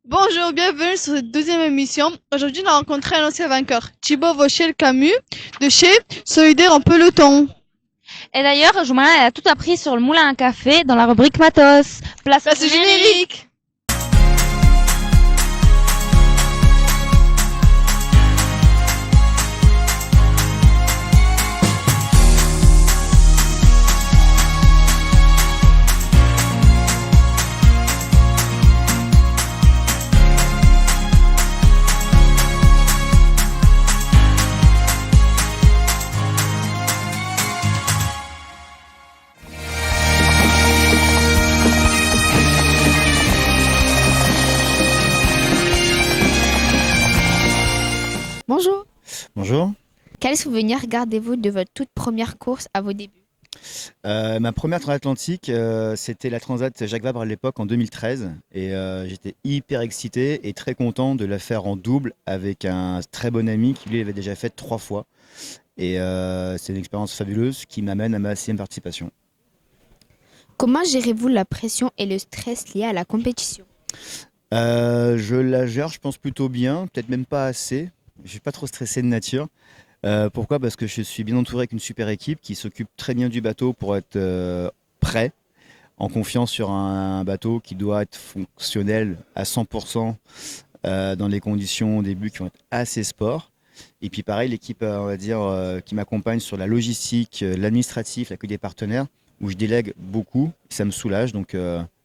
Bonjour, bienvenue sur cette deuxième émission. Aujourd'hui, on a rencontré un ancien vainqueur, Thibaut Vauchel-Camus, de chez Solidaire en peloton. Et d'ailleurs, Joumana, elle a tout appris sur le moulin à café dans la rubrique Matos. Place Place au au générique. Bonjour. Bonjour. Quel souvenir gardez-vous de votre toute première course à vos débuts? Ma première transatlantique, c'était la Transat Jacques Vabre à l'époque en 2013 et j'étais hyper excité et très content de la faire en double avec un très bon ami qui lui avait déjà fait 3 fois et c'est une expérience fabuleuse qui m'amène à ma 6e participation. Comment gérez-vous la pression et le stress liés à la compétition? Je la gère, je pense plutôt bien, peut-être même pas assez. Je suis pas trop stressé de nature. Pourquoi? Parce que je suis bien entouré avec une super équipe qui s'occupe très bien du bateau pour être, prêt, en confiance sur un bateau qui doit être fonctionnel à 100%, dans les conditions au début qui vont être assez sport. Et puis pareil, l'équipe, on va dire, qui m'accompagne sur la logistique, l'administratif, l'accueil des partenaires, où je délègue beaucoup, ça me soulage. Donc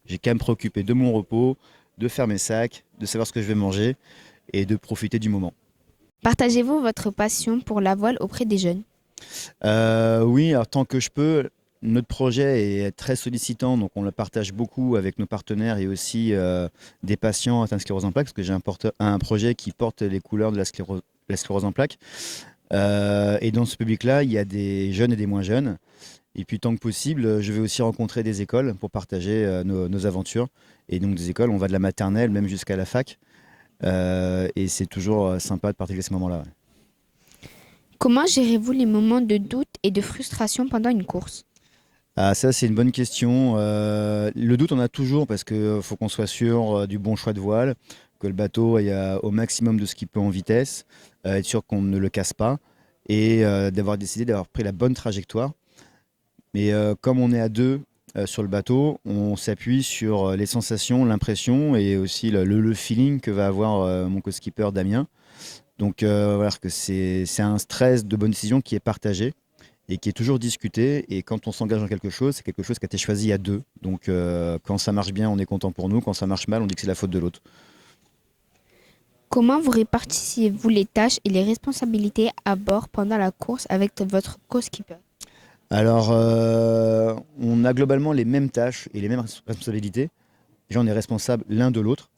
j'ai qu'à me préoccuper de mon repos, de faire mes sacs, de savoir ce que je vais manger et de profiter du moment. Partagez-vous votre passion pour la voile auprès des jeunes? Oui, alors tant que je peux. Notre projet est très sollicitant, donc on le partage beaucoup avec nos partenaires et aussi des patients atteints de sclérose en plaques, parce que j'ai un projet qui porte les couleurs de la sclérose en plaques. Et dans ce public-là, il y a des jeunes et des moins jeunes. Et puis tant que possible, je vais aussi rencontrer des écoles pour partager nos aventures. Et donc des écoles, on va de la maternelle même jusqu'à la fac. Et c'est toujours sympa de partager ces moments-là. Comment gérez-vous les moments de doute et de frustration pendant une course? Ah, ça, c'est une bonne question. Le doute, on a toujours parce qu'il faut qu'on soit sûr du bon choix de voile, que le bateau aille au maximum de ce qu'il peut en vitesse, être sûr qu'on ne le casse pas et d'avoir décidé d'avoir pris la bonne trajectoire. Mais comme on est à deux sur le bateau, on s'appuie sur les sensations, l'impression et aussi le feeling que va avoir mon co-skipper Damien. Donc voilà, que c'est un stress de bonne décision qui est partagé et qui est toujours discuté. Et quand on s'engage dans quelque chose, c'est quelque chose qui a été choisi à deux. Donc quand ça marche bien, on est content pour nous. Quand ça marche mal, on dit que c'est la faute de l'autre. Comment vous répartissez-vous les tâches et les responsabilités à bord pendant la course avec votre co-skipper? Alors, on a globalement les mêmes tâches et les mêmes responsabilités. Déjà, on est responsable l'un de l'autre.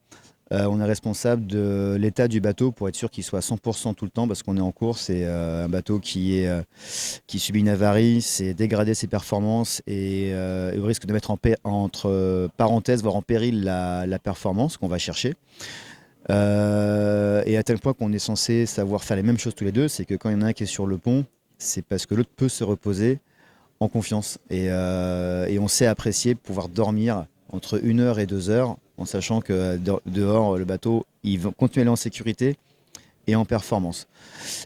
On est responsable de l'état du bateau pour être sûr qu'il soit à 100% tout le temps parce qu'on est en course. C'est un bateau qui subit une avarie, c'est dégrader ses performances et au risque de mettre entre parenthèses, voire en péril la performance qu'on va chercher. Et à tel point qu'on est censé savoir faire les mêmes choses tous les deux, c'est que quand il y en a un qui est sur le pont, c'est parce que l'autre peut se reposer en confiance. Et on sait apprécier pouvoir dormir entre 1 heure et 2 heures en sachant que dehors, le bateau, il va continuer à aller en sécurité et en performance.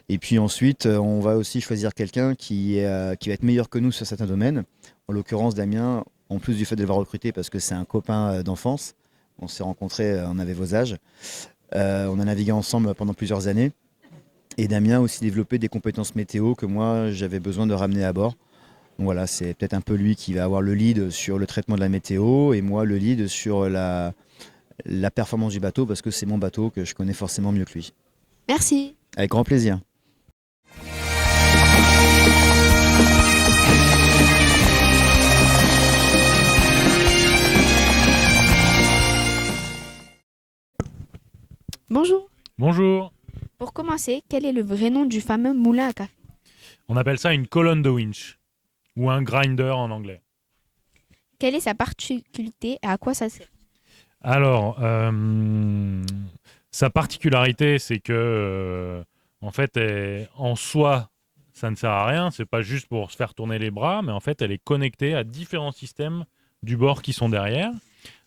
Et puis ensuite, on va aussi choisir quelqu'un qui va être meilleur que nous sur certains domaines. En l'occurrence, Damien, en plus du fait de l'avoir recruté parce que c'est un copain d'enfance, on s'est rencontrés, on avait vos âges. On a navigué ensemble pendant plusieurs années. Et Damien a aussi développé des compétences météo que moi, j'avais besoin de ramener à bord. Donc voilà, c'est peut-être un peu lui qui va avoir le lead sur le traitement de la météo et moi le lead sur la performance du bateau parce que c'est mon bateau que je connais forcément mieux que lui. Merci. Avec grand plaisir. Bonjour. Bonjour. Pour commencer, quel est le vrai nom du fameux moulin à café? On appelle ça une colonne de winch ou un grinder en anglais. Quelle est sa particularité et à quoi ça sert? Alors, sa particularité, c'est que, en fait, en soi, ça ne sert à rien. C'est pas juste pour se faire tourner les bras, mais en fait, elle est connectée à différents systèmes du bord qui sont derrière.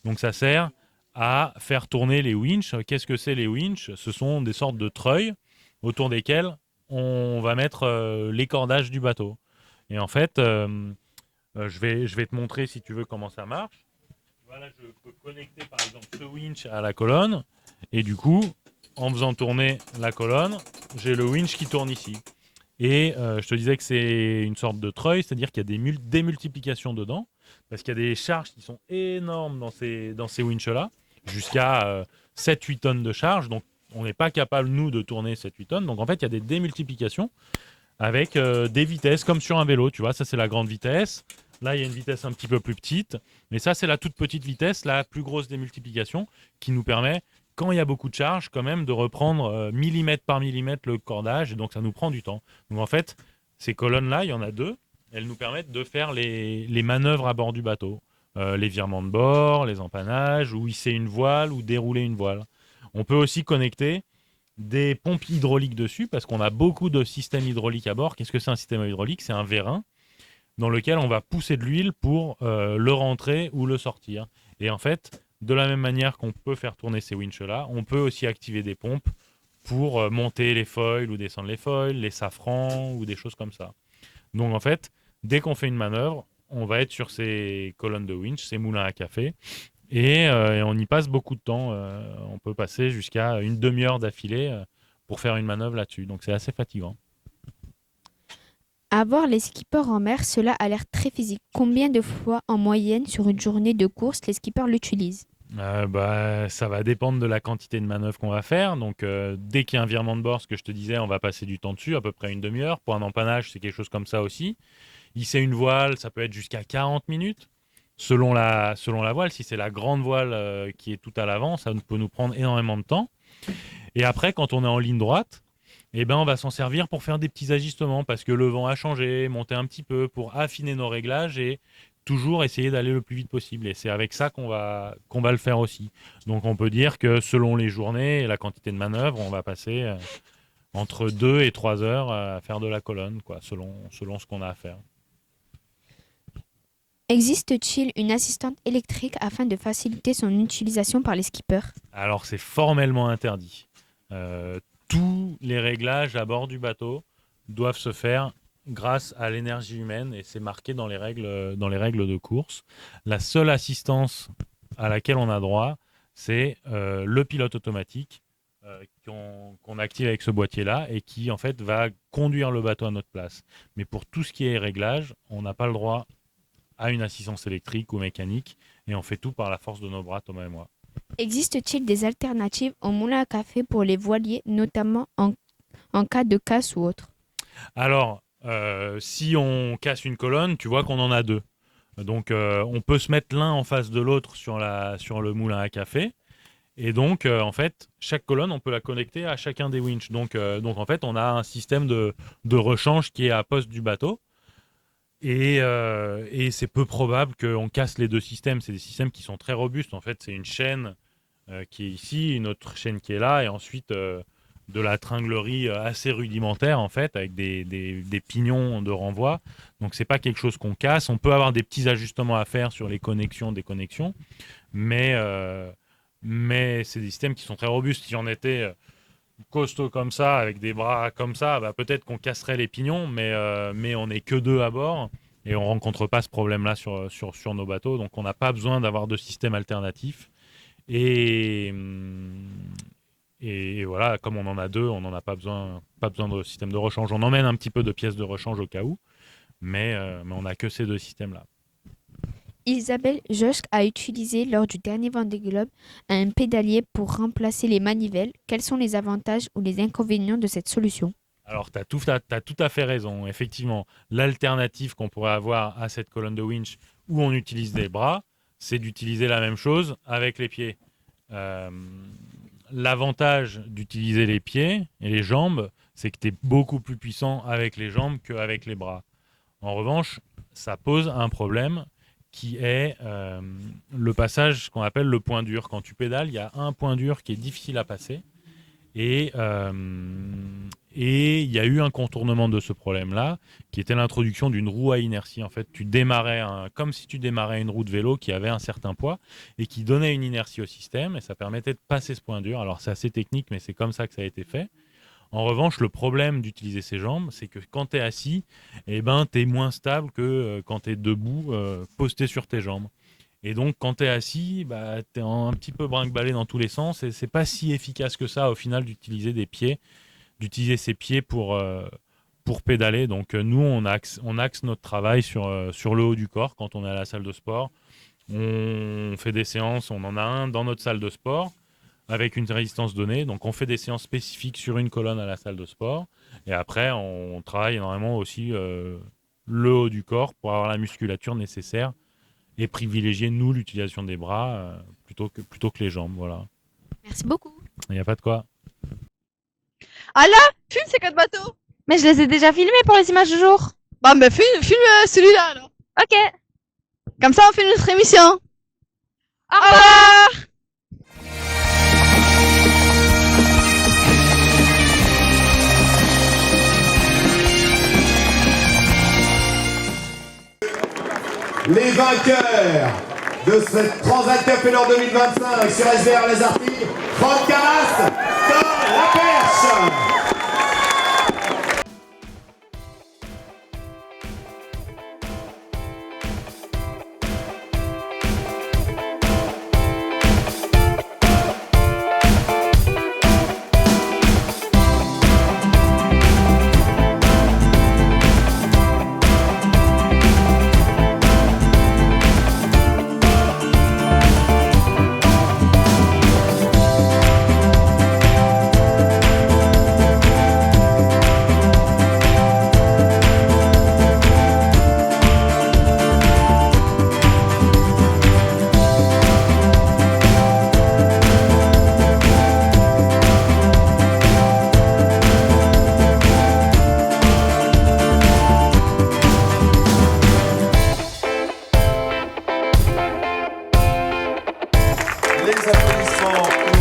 Donc, ça sert à faire tourner les winches. Qu'est-ce que c'est les winches? Ce sont des sortes de treuils autour desquels on va mettre les cordages du bateau. Et en fait, je vais te montrer si tu veux comment ça marche. Voilà, je peux connecter par exemple ce winch à la colonne. Et du coup, en faisant tourner la colonne, j'ai le winch qui tourne ici. Et je te disais que c'est une sorte de treuil, c'est-à-dire qu'il y a des démultiplications dedans, parce qu'il y a des charges qui sont énormes dans ces winches-là, jusqu'à 7-8 tonnes de charge. Donc, on n'est pas capable, nous, de tourner 7-8 tonnes. Donc, en fait, il y a des démultiplications avec des vitesses, comme sur un vélo. Tu vois, ça, c'est la grande vitesse. Là, il y a une vitesse un petit peu plus petite. Mais ça, c'est la toute petite vitesse, la plus grosse démultiplication, qui nous permet, quand il y a beaucoup de charge, quand même, de reprendre millimètre par millimètre le cordage. Et donc, ça nous prend du temps. Donc, en fait, ces colonnes-là, il y en a deux. Elles nous permettent de faire les manœuvres à bord du bateau. Les virements de bord, les empannages, ou hisser une voile, ou dérouler une voile. On peut aussi connecter des pompes hydrauliques dessus, parce qu'on a beaucoup de systèmes hydrauliques à bord. Qu'est-ce que c'est un système hydraulique? C'est un vérin dans lequel on va pousser de l'huile pour le rentrer ou le sortir. Et en fait, de la même manière qu'on peut faire tourner ces winches-là, on peut aussi activer des pompes pour monter les foils ou descendre les foils, les safrans ou des choses comme ça. Donc en fait, dès qu'on fait une manœuvre, on va être sur ces colonnes de winch, ces moulins à café, et on y passe beaucoup de temps. On peut passer jusqu'à une demi-heure d'affilée pour faire une manœuvre là-dessus. Donc c'est assez fatigant. Avoir les skippers en mer, cela a l'air très physique. Combien de fois en moyenne sur une journée de course les skippers l'utilisent? Ça va dépendre de la quantité de manœuvres qu'on va faire. Donc, dès qu'il y a un virement de bord, ce que je te disais, on va passer du temps dessus, à peu près une demi-heure. Pour un empannage, c'est quelque chose comme ça aussi. Hisser une voile, ça peut être jusqu'à 40 minutes, selon la voile. Si c'est la grande voile qui est tout à l'avant, ça peut nous prendre énormément de temps. Et après, quand on est en ligne droite, eh ben, on va s'en servir pour faire des petits ajustements, parce que le vent a changé, monter un petit peu, pour affiner nos réglages et toujours essayer d'aller le plus vite possible. Et c'est avec ça qu'on va le faire aussi. Donc on peut dire que selon les journées et la quantité de manœuvres, on va passer entre 2 et 3 heures à faire de la colonne, quoi, selon ce qu'on a à faire. Existe-t-il une assistante électrique afin de faciliter son utilisation par les skippers? Alors c'est formellement interdit. Tous les réglages à bord du bateau doivent se faire grâce à l'énergie humaine, et c'est marqué dans les règles de course. La seule assistance à laquelle on a droit, c'est le pilote automatique qu'on active avec ce boîtier-là, et qui en fait va conduire le bateau à notre place. Mais pour tout ce qui est réglage, on n'a pas le droit à une assistance électrique ou mécanique, et on fait tout par la force de nos bras, Thomas et moi. Existe-t-il des alternatives au moulin à café pour les voiliers, notamment en cas de casse ou autre? Alors, si on casse une colonne, tu vois qu'on en a deux. Donc, on peut se mettre l'un en face de l'autre sur le moulin à café. Et donc, en fait, chaque colonne, on peut la connecter à chacun des winches. Donc en fait, on a un système de rechange qui est à poste du bateau. Et c'est peu probable qu'on casse les deux systèmes. C'est des systèmes qui sont très robustes. En fait, c'est une chaîne qui est ici, une autre chaîne qui est là, et ensuite de la tringlerie assez rudimentaire, en fait, avec des pignons de renvoi. Donc, c'est pas quelque chose qu'on casse. On peut avoir des petits ajustements à faire sur les connexions, déconnexions, mais c'est des systèmes qui sont très robustes. Si on était costaud comme ça, avec des bras comme ça, bah, peut-être qu'on casserait les pignons, mais on n'est que deux à bord, et on rencontre pas ce problème-là sur nos bateaux. Donc, on n'a pas besoin d'avoir de système alternatif. Et voilà, comme on en a deux, on n'en a pas besoin de système de rechange. On emmène un petit peu de pièces de rechange au cas où, mais on n'a que ces deux systèmes-là. Isabelle Josch a utilisé lors du dernier Vendée Globe un pédalier pour remplacer les manivelles. Quels sont les avantages ou les inconvénients de cette solution? Alors, tu as tout à fait raison. Effectivement, l'alternative qu'on pourrait avoir à cette colonne de winch où on utilise des bras, c'est d'utiliser la même chose avec les pieds. L'avantage d'utiliser les pieds et les jambes, c'est que tu es beaucoup plus puissant avec les jambes qu'avec les bras. En revanche, ça pose un problème qui est le passage qu'on appelle le point dur. Quand tu pédales, il y a un point dur qui est difficile à passer. Et il y a eu un contournement de ce problème-là, qui était l'introduction d'une roue à inertie. En fait, tu démarrais comme si tu démarrais une roue de vélo qui avait un certain poids et qui donnait une inertie au système, et ça permettait de passer ce point dur. Alors c'est assez technique, mais c'est comme ça que ça a été fait. En revanche, le problème d'utiliser ses jambes, c'est que quand tu es assis, eh ben, tu es moins stable que quand tu es debout, posté sur tes jambes. Et donc, quand tu es assis, bah, tu es un petit peu brinque-ballé dans tous les sens, et c'est pas si efficace que ça, au final, d'utiliser ses pieds pour pédaler. Donc, nous, on axe notre travail sur le haut du corps quand on est à la salle de sport. On fait des séances, on en a un dans notre salle de sport, avec une résistance donnée. Donc, on fait des séances spécifiques sur une colonne à la salle de sport. Et après, on travaille énormément aussi le haut du corps pour avoir la musculature nécessaire et privilégier, nous, l'utilisation des bras plutôt que les jambes. Voilà. Merci beaucoup. Il n'y a pas de quoi. Filme ces 4 bateaux. Mais je les ai déjà filmés pour les images du jour. Bah, filme celui-là alors. Ok. Comme ça, on fait notre émission. Au revoir. Les vainqueurs de cette Transat Café Nord 2025 sur SVR Les Articles, Franck Carras, Tom Laperche. Les applaudissements pour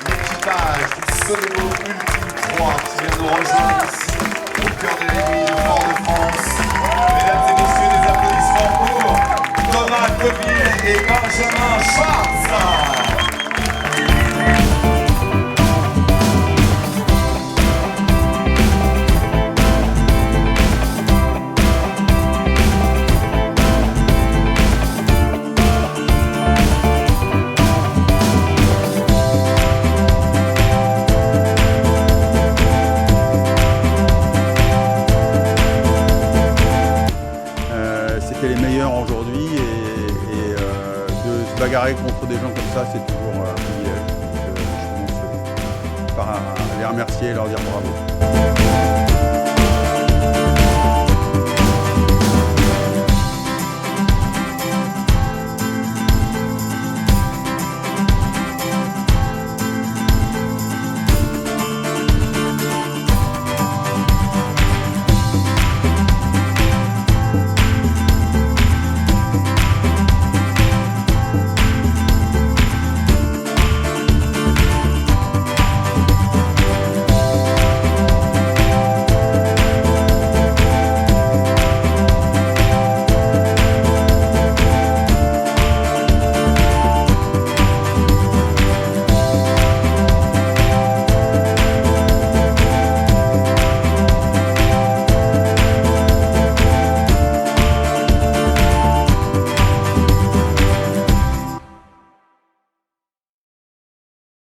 l'équipage du Soleno Ultime 3 qui vient nous rejoindre ici au cœur de la nuit de Fort-de-France. Mesdames et messieurs, des applaudissements pour Thomas Coville et Benjamin Schwartz. C'était les meilleurs aujourd'hui et de se bagarrer contre des gens comme ça, c'est toujours un privilège. Donc, je commence par les remercier et leur dire bravo.